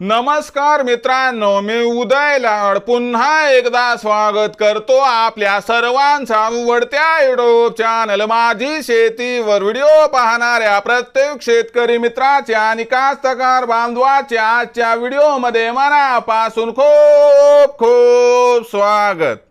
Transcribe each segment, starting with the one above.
नमस्कार मित्रांनो, मी उदय लाड पुन्हा एकदा स्वागत करतो आपल्या सर्वांचा आवडत्या युट्यूब चॅनल माझी शेतीवर व्हिडिओ पाहणाऱ्या प्रत्येक शेतकरी मित्राच्या आणि कास्तकार बांधवाच्या आजच्या व्हिडिओमध्ये मनापासून खूप खूप स्वागत।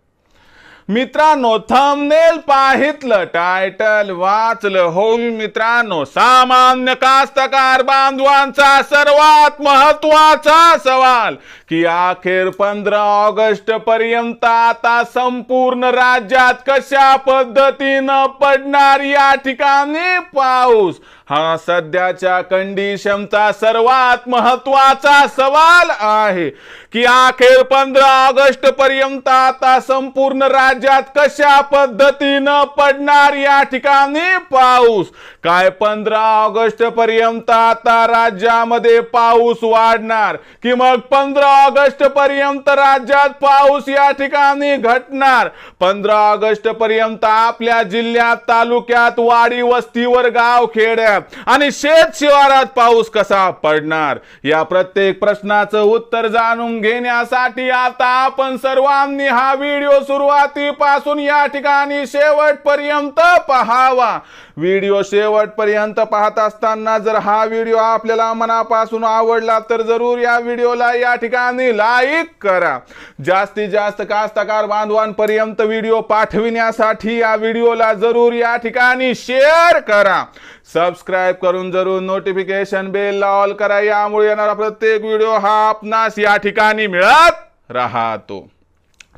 मित्रांनो, थंबनेल पाहितलं, टायटल वाचलं हो मित्रांनो, सामान्य कास्तकार बांधवांचा सर्वात महत्त्वाचा सवाल की अखेर 15 ऑगस्ट पर्यंत आता संपूर्ण राज्यात कशा पद्धतीनं पडणार या ठिकाणी पाऊस, हा सध्याच्या कंडिशनचा सर्वात महत्त्वाचा सवाल आहे की अखेर 15 ऑगस्ट पर्यंत आता संपूर्ण राज्यात कशा पद्धतीनं पडणार या ठिकाणी पाऊस। काय 15 ऑगस्ट पर्यंत आता राज्यामध्ये पाऊस वाढणार की मग 15 ऑगस्ट पर्यंत राज्यात पाऊस या ठिकाणी घटणार? 15 ऑगस्ट पर्यंत आपल्या जिल्ह्यात, तालुक्यात, वाडी वस्तीवर, गाव खेड्यात आणि शेत शिवारात पाऊस कसा पडणार? या प्रत्येक प्रश्नाचं उत्तर जाणून घेण्यासाठी आता आपण सर्वांनी हा व्हिडिओ सुरुवातीपासून या ठिकाणी शेवटपर्यंत पाहावा। व्हिडिओ शेवटपर्यंत पाहत असताना जर हा व्हिडिओ आपल्याला मनापासून आवडला तर जरूर या व्हिडिओला या ठिकाणी लाईक करा। जास्तीत जास्त कास्तकार बांधवांपर्यंत व्हिडिओ पाठविण्यासाठी या व्हिडिओला जरूर या ठिकाणी शेअर करा। सबस्क्राइब करून जरूर नोटिफिकेशन बेल ऑल करा, यामुळे येणारा प्रत्येक व्हिडिओ हा आपणास या ठिकाणी मिळत राहतो।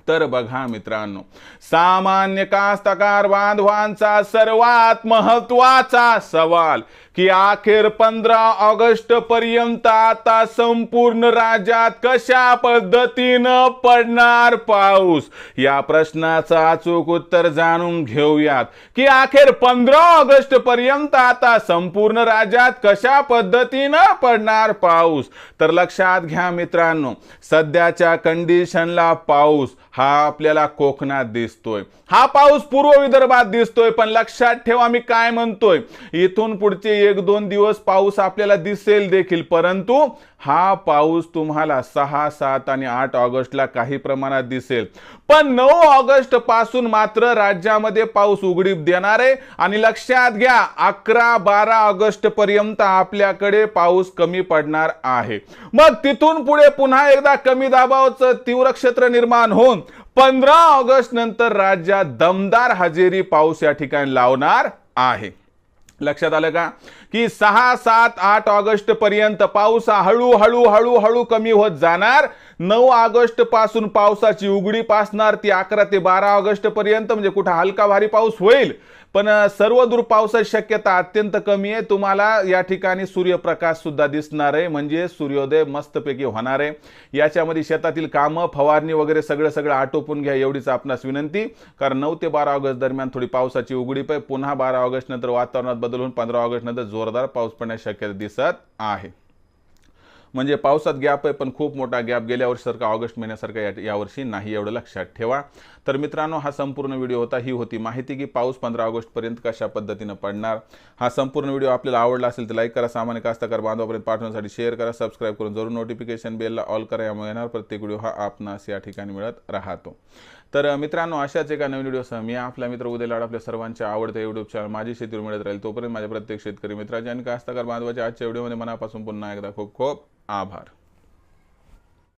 तर बघा मित्रांनो, सामान्य कास्तकार बांधवांचा सर्वात महत्त्वाचा सवाल की अखेर 15 ऑगस्ट पर्यंत आता संपूर्ण राज्यात कशा पद्धतीनं पडणार पाऊस? या प्रश्नाचं अचूक उत्तर जाणून घेऊयात की अखेर 15 ऑगस्ट पर्यंत आता संपूर्ण राज्यात कशा पद्धतीनं पडणार पाऊस। तर लक्षात घ्या मित्रांनो, सध्याच्या कंडिशनला पाऊस हा आपल्याला कोकणात दिसतोय, हा पाऊस पूर्व विदर्भात दिसतोय, पण लक्षात ठेवा मी काय म्हणतोय, इथून पुढचे 1-2 दिवस पाऊस आपल्याला दिसेल देखील, परंतु हा पाऊस तुम्हाला 6, 7 आणि 8 ऑगस्टला काही प्रमाणात दिसेल, पण 9 ऑगस्ट पासून मात्र राज्यामध्ये पाऊस उघडीप देणार आहे। आणि लक्षात घ्या, 11-12 ऑगस्ट पर्यंत आपल्याकडे पाऊस कमी पडणार आहे। मग तिथून पुढे पुन्हा एकदा कमी दाबाचं तीव्र क्षेत्र निर्माण होऊन 15 ऑगस्ट नंतर राज्यात दमदार हजेरी पाऊस या ठिकाणी लावणार आहे। लक्षात आलं का की 6, 7, 8 ऑगस्ट पर्यंत पाऊस हळूहळू कमी होत जाणार। 9 ऑगस्ट पासून पावसाची उघडीप असणार, ती 11 ते 12 ऑगस्ट पर्यंत, म्हणजे कुठे हलका भारी पाऊस होईल, पण सर्वदूर पावसाची शक्यता अत्यंत कमी आहे। तुम्हाला या ठिकाणी सूर्यप्रकाश सुद्धा दिसणार आहे, म्हणजे सूर्योदय मस्तपैकी होणार आहे। याच्यामध्ये शेतातील कामं, फवारणी वगैरे सगळं आटोपून घ्या, एवढीच आपणास विनंती, कारण 9 ते 12 ऑगस्ट दरम्यान थोडी पावसाची उघडीप आहे। पुन्हा 12 ऑगस्ट नंतर वातावरणात बदल होऊन 15 ऑगस्ट नंतर जोरदार पाऊस पडण्याची शक्यता दिसत आहे। म्हणजे पावसात गॅप आहे, पण खूप मोठा गॅप, गेल्या वर्षीसारखा ऑगस्ट महिन्यासारखा यावर्षी नाही, एवढं लक्षात ठेवा। तर मित्रांनो, हा संपूर्ण व्हिडिओ होता, ही होती माहिती की पाऊस 15 ऑगस्ट पर्यंत कशा पद्धतीनं पडणार। हा संपूर्ण व्हिडिओ आपल्याला आवडला असेल तर लाईक करा, सामान्य कास्तकार बांधवापर्यंत पाठवण्यासाठी शेअर करा, सबस्क्राइब करून जरूर नोटिफिकेशन बेलला ऑल करा, यामुळे येणार प्रत्येक व्हिडिओ हा आपणास या ठिकाणी मिळत राहतो। तर मित्रांनो, अशाच एका नवीन व्हिडिओसह मी आपला मित्र उदय लाड आपल्या सर्वांच्या आवडत्या युट्यूब चॅनल माझी शेतीवर मिळत राहील। तोपर्यंत माझ्या प्रत्येक शेतकरी मित्रांच्या आणि कास्तकार बांधवाच्या आजच्या व्हिडिओमध्ये मनापासून पुन्हा एकदा खूप खूप आभार।